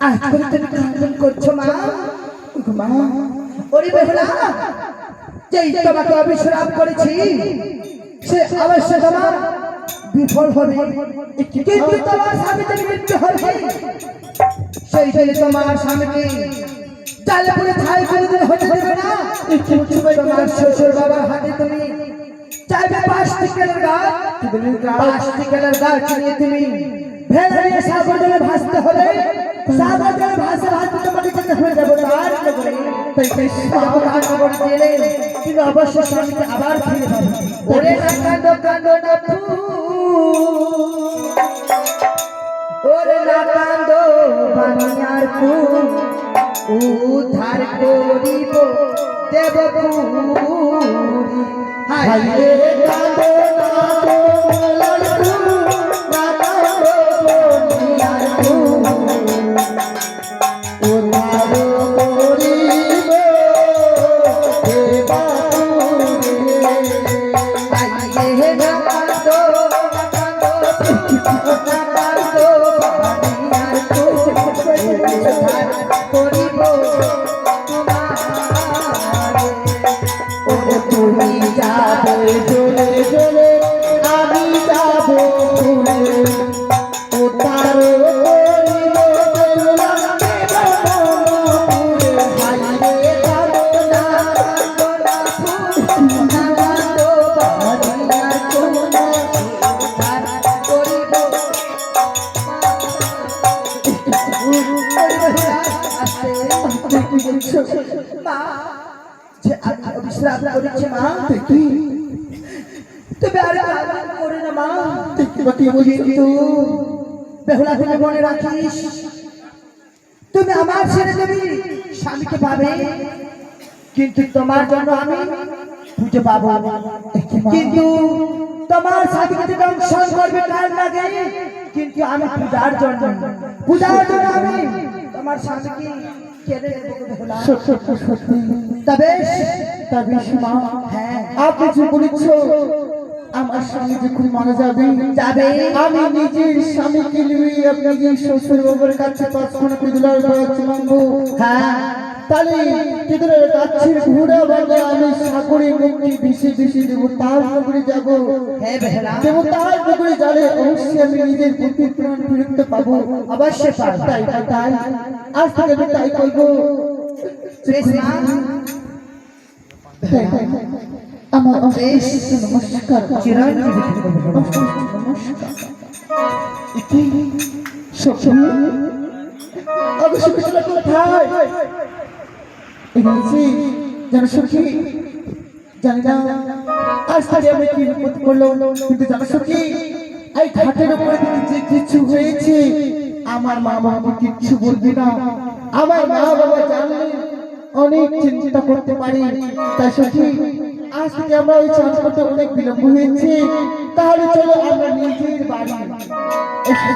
আজ করে তুমি কান্দন করছো মা। মা ওরে বেহুলা, যেই তোমাকে অবিশ্রাম করেছি সে অবশ্য তোমার বিফল হবে, কিন্তু তোমার স্বামীকে মৃত্যু হবে। সেই জন্য তোমার স্বামীকে জালে পুড়ে ছাই করে দিলে হতে দেবে না। তোমার শ্বশুর বাবার হাতে তুমি চাইবে 5টি কেলের গাছ, 5টি কেলের গাছ নিয়ে তুমি ভেড়ে নিয়ে সাগর জলে ভাসতে হবে। সাগর জলে ভাসতে ভাসতে তোমাকে যেতে হয়ে যাবো তার নগরে। তার নগরে গেলে তুমি অবশ্যই স্বামীকে আবার ফিরে পাবে। ওরে না কান্দো কান্দো না ওরে না কান্দো বানিয়ার ফুল, উদ্ধার করিব দেবপুরী। হায় রে কান্দো কান্দো না কান্দো বানিয়ার ফুল, উদ্ধার করিব দেবপুরী। হায় রে না কান্দো না কান্দো তুমি যাবে জলে জলে, আমি যাব ফুলে, ও তার অবিশ্রাম করেছে মা। তবে আর কান্না করে না মা। কিন্তু বেহুলা তুমি মনে রাখিস, তুমি আমার ছেড়ে তুমি স্বামীকে পাবে, কিন্তু তোমার জন্য আমি খুঁজে পাবো। কিন্তু তোমার স্বামীকে যদি দংশন করবে কার লাগে, কিন্তু আমি পূজার জন্য আমি তোমার স্বামীকে কেড়ে নেবো বেহুলা। তবে মা, হ্যাঁ আপনি যে বলেছ আমার স্বামী যখন মারা যাবে আমি নিজের স্বামীকে নিয়ে আপনাদের শ্বশুর বাবার কাছে 5 পিদুলার গাছ মানবো। হ্যাঁ তাহলে পিদুলার গাছের ঘোড়া বাঁধা আমি সাগরে মুক্তি বেশি বেশি দেবো, তার নগরে যাবো। হ্যাঁ বেহুলা, দেবো তার নগরে যাবে, অবশ্যই আমি নিজের প্রতি প্রাণ ফিরত পাবো। অবশ্যই পাবো। তাই আজ থেকে আমি তাই করবো। আমার নমস্কার, জানি না আজ থেকে আমি কি বিপদ করলো, কিন্তু জানো সখী এই ঘাটের উপরে যে কিছু হয়েছে আমার মা বাবা কিচ্ছু বলবি না। আমার মা বাবা জানলে অনেক চিন্তা করতে পারি। তাই সখী আজ থেকে আমরা ওই চাষ করতে অনেক বিলম্ব হয়েছে, তাহলে চলো আমরা নিজের বাড়ি এসে